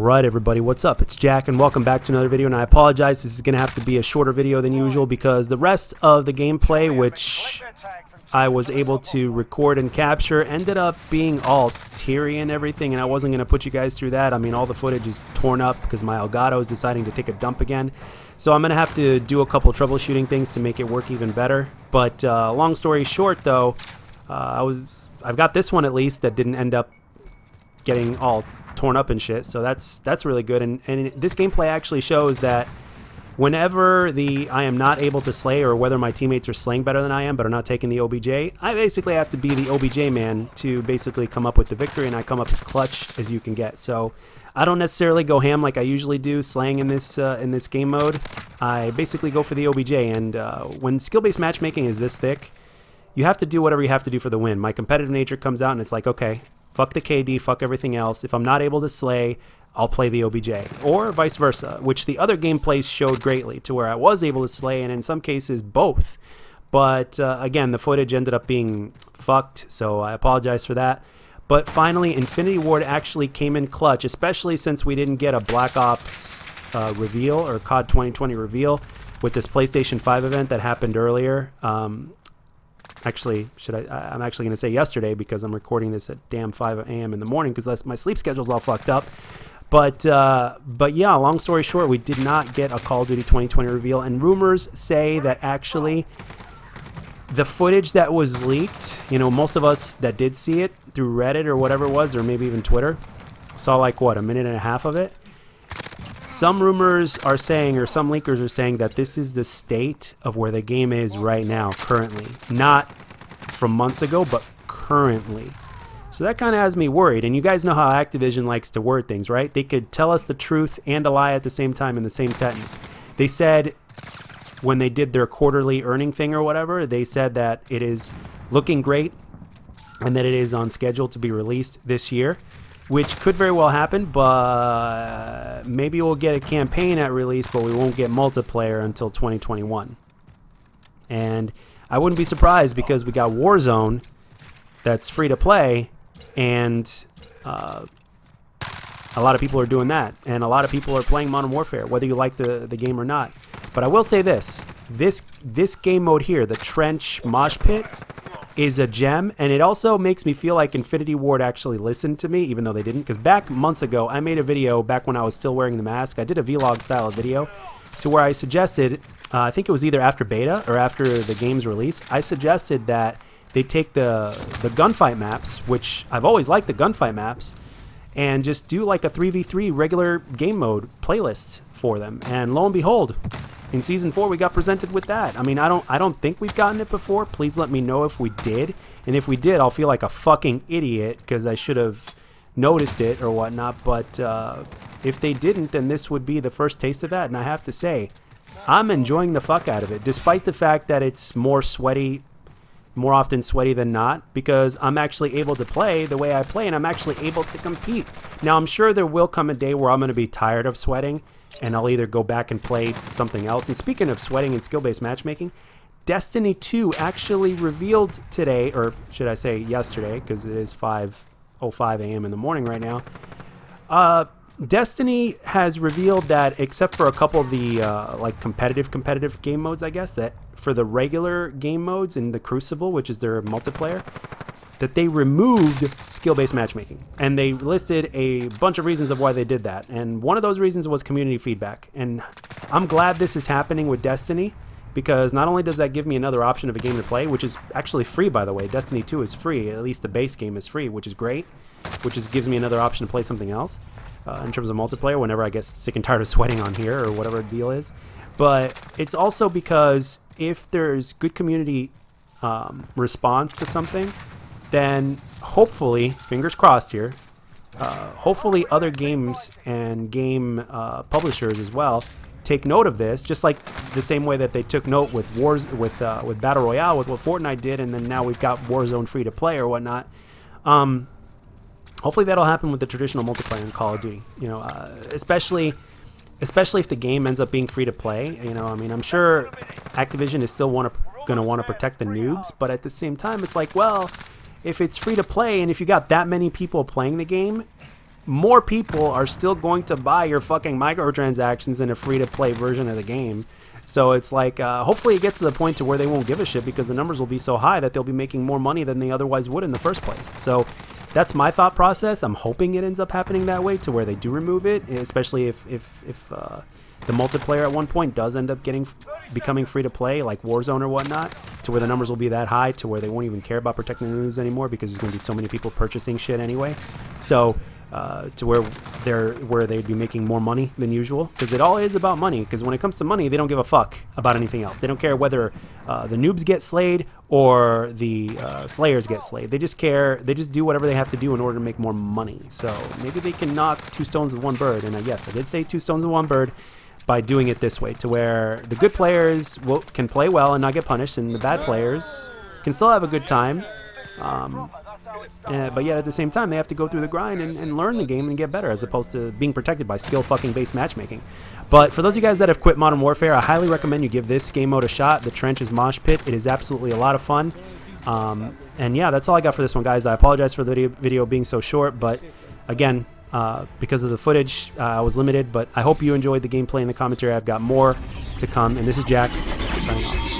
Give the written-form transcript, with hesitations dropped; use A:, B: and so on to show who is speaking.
A: Alright everybody, what's up? It's Jack and welcome back to another video, and I apologize, this is going to have to be a shorter video than usual because the rest of the gameplay, which I was able to record and capture, ended up being all teary and everything, and I wasn't going to put you guys through that. I mean, all the footage is torn up because my Elgato is deciding to take a dump again, so I'm going to have to do a couple troubleshooting things to make it work even better. But long story short though, I've got this one at least that didn't end up getting all torn up and shit, so that's really good. And this gameplay actually shows that whenever I am not able to slay, or whether my teammates are slaying better than I am but are not taking the OBJ, I basically have to be the OBJ man to basically come up with the victory, and I come up as clutch as you can get. So I don't necessarily go ham like I usually do slaying in this game mode. I basically go for the OBJ, and when skill-based matchmaking is this thick, you have to do whatever you have to do for the win. My competitive nature comes out and it's like, okay, fuck the KD, fuck everything else. If I'm not able to slay, I'll play the OBJ. Or vice versa, which the other gameplays showed greatly, to where I was able to slay, and in some cases both. But again, the footage ended up being fucked, so I apologize for that. But finally, Infinity Ward actually came in clutch, especially since we didn't get a Black Ops reveal, or COD 2020 reveal, with this PlayStation 5 event that happened earlier. Actually, I'm actually going to say yesterday, because I'm recording this at damn 5 a.m. in the morning because my sleep schedule's all fucked up. But yeah, long story short, we did not get a Call of Duty 2020 reveal, and rumors say that actually the footage that was leaked, you know, most of us that did see it through Reddit or whatever it was, or maybe even Twitter, saw like, what, a minute and a half of it? Some rumors are saying, or some leakers are saying, that this is the state of where the game is right now, currently. Not from months ago, but currently. So that kind of has me worried. And you guys know how Activision likes to word things, right? They could tell us the truth and a lie at the same time in the same sentence. They said, when they did their quarterly earning thing or whatever, they said that it is looking great and that it is on schedule to be released this year, which could very well happen, but maybe we'll get a campaign at release, but we won't get multiplayer until 2021. And I wouldn't be surprised, because we got Warzone that's free to play, and a lot of people are doing that, and a lot of people are playing Modern Warfare, whether you like the game or not. But I will say this game mode here, the Trench Mosh Pit, is a gem, and it also makes me feel like Infinity Ward actually listened to me, even though they didn't, because back months ago, I made a video back when I was still wearing the mask. I did a vlog style video to where I suggested, I think it was either after beta or after the game's release, I suggested that they take the gunfight maps, which I've always liked the gunfight maps, and just do like a 3v3 regular game mode playlist for them. And lo and behold, in Season 4, we got presented with that. I mean, I don't think we've gotten it before. Please let me know if we did. And if we did, I'll feel like a fucking idiot because I should have noticed it or whatnot. But if they didn't, then this would be the first taste of that. And I have to say, I'm enjoying the fuck out of it, despite the fact that it's more often sweaty than not, because I'm actually able to play the way I play, and I'm actually able to compete. Now, I'm sure there will come a day where I'm going to be tired of sweating, and I'll either go back and play something else. And speaking of sweating and skill-based matchmaking, Destiny 2 actually revealed today, or should I say yesterday, because it is 5:05 a.m. in the morning right now. Destiny has revealed that, except for a couple of the like competitive game modes, I guess, that for the regular game modes in the Crucible, which is their multiplayer, that they removed skill-based matchmaking. And they listed a bunch of reasons of why they did that. And one of those reasons was community feedback. And I'm glad this is happening with Destiny, because not only does that give me another option of a game to play, which is actually free, by the way. Destiny 2 is free. At least the base game is free, which is great. Which gives me another option to play something else in terms of multiplayer whenever I get sick and tired of sweating on here or whatever the deal is. But it's also because if there's good community response to something, then hopefully, fingers crossed here, hopefully other games and game publishers as well take note of this, just like the same way that they took note with Battle Royale, with what Fortnite did, and then now we've got Warzone free to play or whatnot. Hopefully that'll happen with the traditional multiplayer in Call of Duty. You know, especially if the game ends up being free to play. You know, I mean, I'm sure Activision is still going to want to protect the noobs, but at the same time, it's like, well, if it's free to play and if you got that many people playing the game, more people are still going to buy your fucking microtransactions in a free-to-play version of the game. So it's like, hopefully it gets to the point to where they won't give a shit because the numbers will be so high that they'll be making more money than they otherwise would in the first place. So that's my thought process. I'm hoping it ends up happening that way to where they do remove it, especially if the multiplayer at one point does end up becoming free to play, like Warzone or whatnot, to where the numbers will be that high to where they won't even care about protecting the news anymore because there's going to be so many people purchasing shit anyway. So to where they'd be making more money than usual, because it all is about money. Because when it comes to money, they don't give a fuck about anything else. They don't care whether the noobs get slayed or the slayers get slayed. They just care. They just do whatever they have to do in order to make more money. So maybe they can knock two stones with one bird. And yes, I did say two stones with one bird by doing it this way, to where the good players can play well and not get punished, and the bad players can still have a good time. But yet at the same time, they have to go through the grind and learn the game and get better, as opposed to being protected by skill fucking based matchmaking. But for those of you guys that have quit Modern Warfare, I highly recommend you give this game mode a shot. The Trench is Mosh Pit. It is absolutely a lot of fun. And yeah, that's all I got for this one, guys. I apologize for the video being so short, but again, because of the footage, I was limited. But I hope you enjoyed the gameplay and the commentary. I've got more to come, and this is Jack signing off.